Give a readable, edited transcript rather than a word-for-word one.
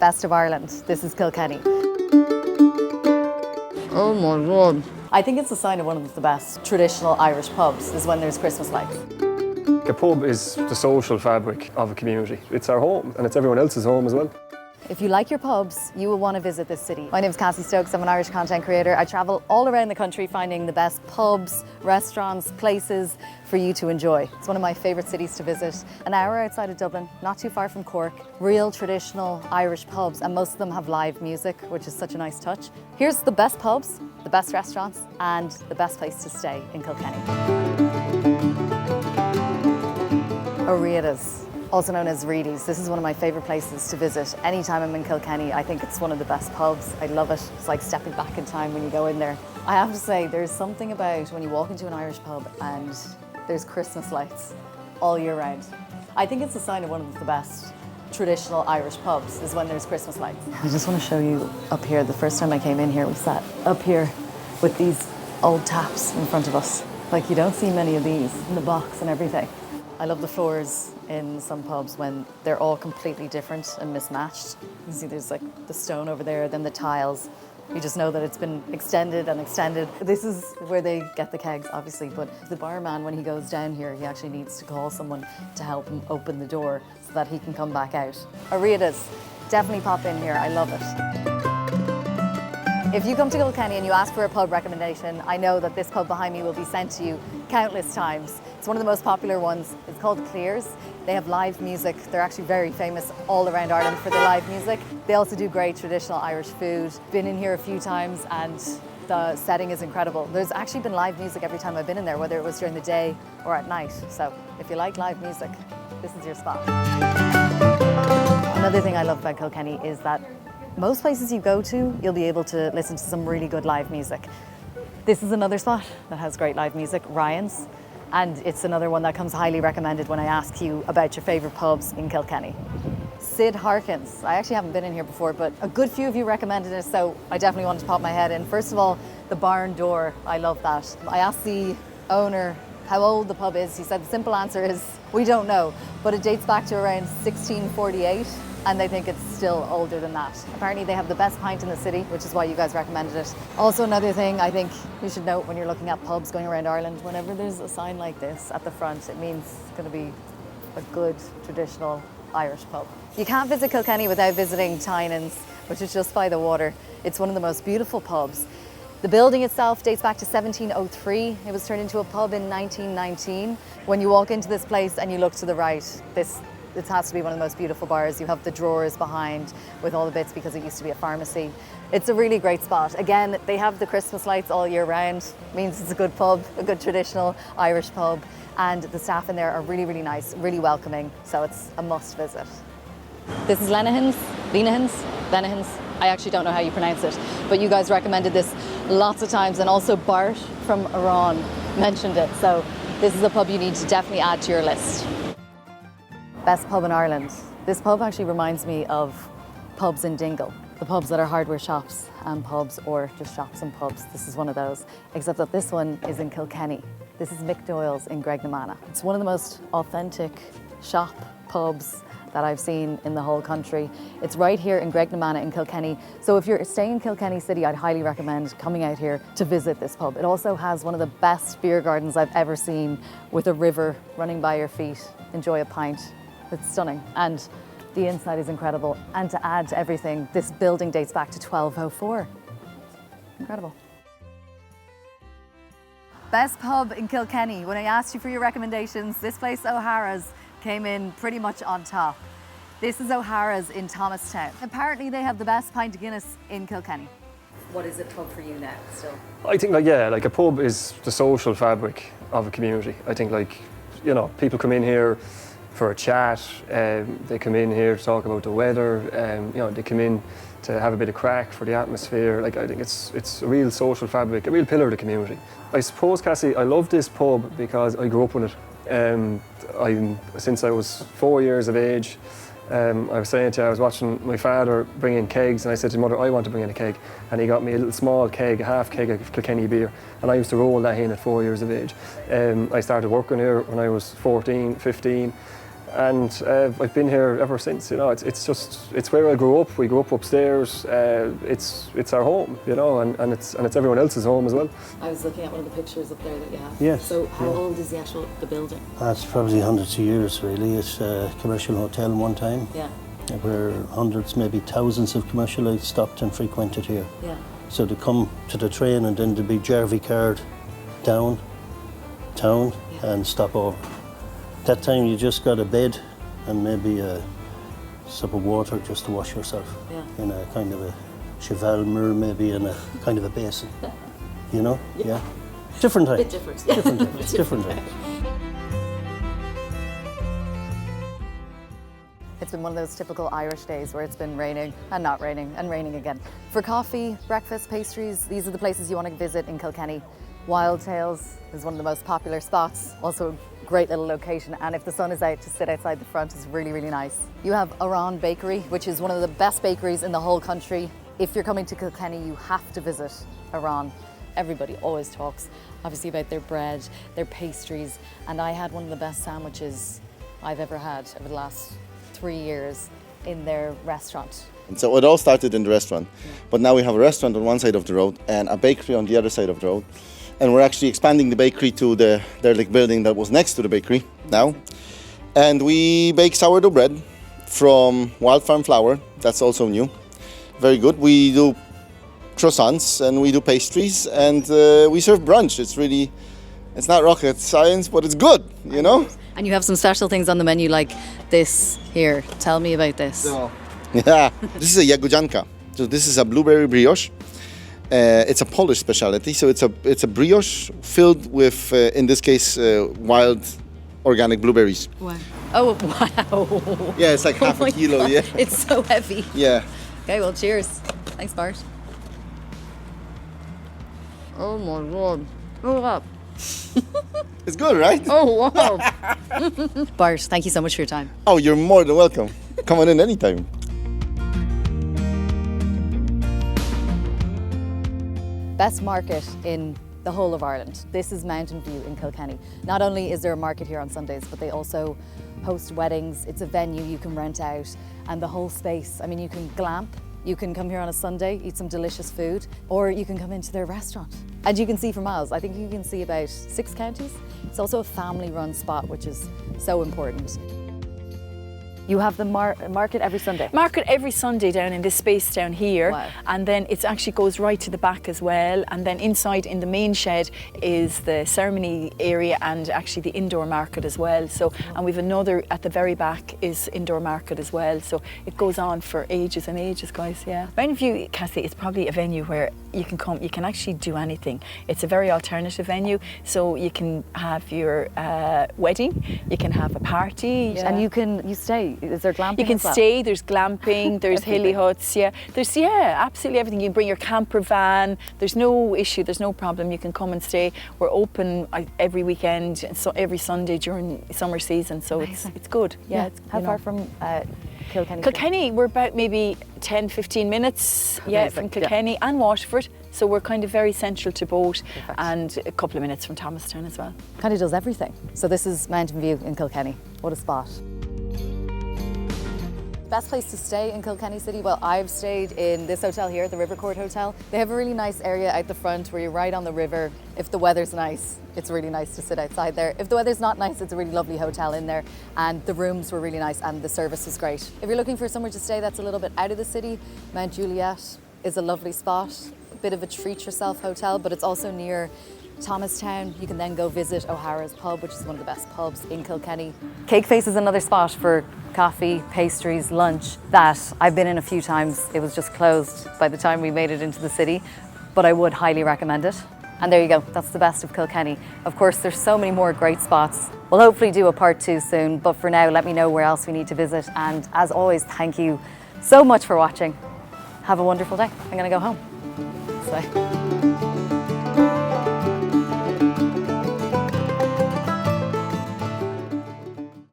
Best of Ireland. This is Kilkenny. Oh my God. I think it's a sign of one of the best traditional Irish pubs is when there's Christmas lights. A pub is the social fabric of a community. It's our home and it's everyone else's home as well. If you like your pubs, you will want to visit this city. My name is Cassie Stokes, I'm an Irish content creator. I travel all around the country finding the best pubs, restaurants, places for you to enjoy. It's one of my favourite cities to visit. An hour outside of Dublin, not too far from Cork, real traditional Irish pubs, and most of them have live music, which is such a nice touch. Here's the best pubs, the best restaurants, and the best place to stay in Kilkenny. O'Riordan's, also known as Reedy's. This is one of my favourite places to visit. Anytime I'm in Kilkenny, I think it's one of the best pubs. I love it. It's like stepping back in time when you go in there. I have to say, there's something about when you walk into an Irish pub and there's Christmas lights all year round. I think it's a sign of one of the best traditional Irish pubs is when there's Christmas lights. I just want to show you up here. The first time I came in here, we sat up here with these old taps in front of us. Like, you don't see many of these in the box and everything. I love the floors in some pubs when they're all completely different and mismatched. You see there's like the stone over there, then the tiles. You just know that it's been extended and extended. This is where they get the kegs, obviously, but the barman, when he goes down here, he actually needs to call someone to help him open the door so that he can come back out. O'Riordan's, definitely pop in here, I love it. If you come to Kilkenny and you ask for a pub recommendation, I know that this pub behind me will be sent to you countless times. It's one of the most popular ones. It's called Clears. They have live music. They're actually very famous all around Ireland for their live music. They also do great traditional Irish food. Been in here a few times and the setting is incredible. There's actually been live music every time I've been in there, whether it was during the day or at night. So if you like live music, this is your spot. Another thing I love about Kilkenny is that most places you go to, you'll be able to listen to some really good live music. This is another spot that has great live music, Ryan's, and it's another one that comes highly recommended when I ask you about your favourite pubs in Kilkenny. Sid Harkins, I actually haven't been in here before, but a good few of you recommended it, so I definitely wanted to pop my head in. First of all, the barn door, I love that. I asked the owner how old the pub is. He said the simple answer is, we don't know, but it dates back to around 1648. And they think it's still older than that. Apparently they have the best pint in the city, which is why you guys recommended it. Also, another thing I think you should note when you're looking at pubs going around Ireland, whenever there's a sign like this at the front, it means it's going to be a good traditional Irish pub. You can't visit Kilkenny without visiting Tynan's, which is just by the water. It's one of the most beautiful pubs. The building itself dates back to 1703. It was turned into a pub in 1919. When you walk into this place and you look to the right, it has to be one of the most beautiful bars. You have the drawers behind with all the bits because it used to be a pharmacy. It's a really great spot. Again, they have the Christmas lights all year round. Means it's a good pub, a good traditional Irish pub. And the staff in there are really, really nice, really welcoming. So it's a must visit. This is Lenahan's. I actually don't know how you pronounce it, but you guys recommended this lots of times, and also Bart from Iran mentioned it. So this is a pub you need to definitely add to your list. Best pub in Ireland. This pub actually reminds me of pubs in Dingle. The pubs that are hardware shops and pubs, or just shops and pubs. This is one of those, except that this one is in Kilkenny. This is Mick Doyle's in Gregnamana. It's one of the most authentic shop pubs that I've seen in the whole country. It's right here in Gregnamana in Kilkenny. So if you're staying in Kilkenny City, I'd highly recommend coming out here to visit this pub. It also has one of the best beer gardens I've ever seen, with a river running by your feet. Enjoy a pint. It's stunning, and the inside is incredible. And to add to everything, this building dates back to 1204. Incredible. Best pub in Kilkenny. When I asked you for your recommendations, this place, O'Hara's, came in pretty much on top. This is O'Hara's in Thomastown. Apparently they have the best pint of Guinness in Kilkenny. What is a pub for you now, still? I think like a pub is the social fabric of a community. I think people come in here for a chat, they come in here to talk about the weather, they come in to have a bit of crack for the atmosphere. I think it's a real social fabric, a real pillar of the community. I suppose, Cassie, I love this pub because I grew up with it. Since I was 4 years of age, I was saying to you, I was watching my father bring in kegs, and I said to Mother, I want to bring in a keg. And he got me a little small keg, a half keg of Kilkenny beer, and I used to roll that in at 4 years of age. I started working here when I was 14, 15, and I've been here ever since. You know, it's where I grew up. We grew up upstairs. It's our home, you know, and it's everyone else's home as well. I was looking at one of the pictures up there that you have. Yes. So how old is the building? It's probably hundreds of years, really. It's a commercial hotel one time. Yeah. Where hundreds, maybe thousands of commercialites stopped and frequented here. Yeah. So they come to the train and then there'd be Jarvie card down, town, and stop over. That time you just got a bed and maybe a sip of water just to wash yourself in a kind of a cheval mirror, maybe in a kind of a basin. You know? Yeah. Different times. Bit different. Different times. Different times. It's been one of those typical Irish days where it's been raining and not raining and raining again. For coffee, breakfast, pastries, these are the places you want to visit in Kilkenny. Wild Tales is one of the most popular spots, also a great little location, and if the sun is out, to sit outside the front is really, really nice. You have Aran Bakery, which is one of the best bakeries in the whole country. If you're coming to Kilkenny, you have to visit Aran. Everybody always talks, obviously, about their bread, their pastries, and I had one of the best sandwiches I've ever had over the last 3 years in their restaurant. And so it all started in the restaurant, but now we have a restaurant on one side of the road and a bakery on the other side of the road. And we're actually expanding the bakery to the derelict building that was next to the bakery now. And we bake sourdough bread from wild farm flour. That's also new. Very good. We do croissants and we do pastries and we serve brunch. It's not rocket science, but it's good, you know? And you have some special things on the menu like this here. Tell me about this. Yeah, this is a jagodzianka. So this is a blueberry brioche. It's a Polish specialty, so it's a brioche filled with, in this case, wild organic blueberries. Wow. Oh, wow. Yeah, it's like half a kilo, God. yeah. It's so heavy. Yeah. Okay, well, cheers. Thanks, Bart. Oh my God. Look up. It's good, right? Oh, wow. Bart, thank you so much for your time. Oh, you're more than welcome. Come on in anytime. Best market in the whole of Ireland. This is Mountain View in Kilkenny. Not only is there a market here on Sundays, but they also host weddings. It's a venue you can rent out, and the whole space. I mean, you can glamp. You can come here on a Sunday, eat some delicious food, or you can come into their restaurant. And you can see for miles. I think you can see about 6 counties. It's also a family-run spot, which is so important. You have the market every Sunday? Market every Sunday down in this space down here. Wow. And then it actually goes right to the back as well. And then inside in the main shed is the ceremony area and actually the indoor market as well. So, and we've another at the very back is indoor market as well. So it goes on for ages and ages, guys, yeah. Mountain View, Cassie, is probably a venue where you can come, you can actually do anything. It's a very alternative venue. So you can have your wedding, you can have a party. Yeah. And you stay. Is there glamping? You can as well? stay, there's glamping, there's hilly huts, there's absolutely everything. You can bring your camper van, there's no issue, there's no problem. You can come and stay. We're open every weekend, so every Sunday during summer season, so it's good. Yeah. How far from Kilkenny? Kilkenny, we're about maybe 10-15 minutes from Kilkenny and Waterford, so we're kind of very central to both. Perfect. And a couple of minutes from Thomastown as well. Kind of does everything. So this is Mountain View in Kilkenny. What a spot. Best place to stay in Kilkenny City? Well, I've stayed in this hotel here, the River Court Hotel. They have a really nice area out the front where you're right on the river. If the weather's nice, it's really nice to sit outside there. If the weather's not nice, it's a really lovely hotel in there. And the rooms were really nice and the service was great. If you're looking for somewhere to stay that's a little bit out of the city, Mount Juliet is a lovely spot. A bit of a treat yourself hotel, but it's also near Thomastown. You can then go visit O'Hara's pub, which is one of the best pubs in Kilkenny. Cake Face is another spot for coffee, pastries, lunch that I've been in a few times. It was just closed by the time we made it into the city, but I would highly recommend it. And there you go, that's the best of Kilkenny. Of course, there's so many more great spots. We'll hopefully do a part 2 soon, but for now, let me know where else we need to visit. And as always, thank you so much for watching. Have a wonderful day. I'm gonna go home. So.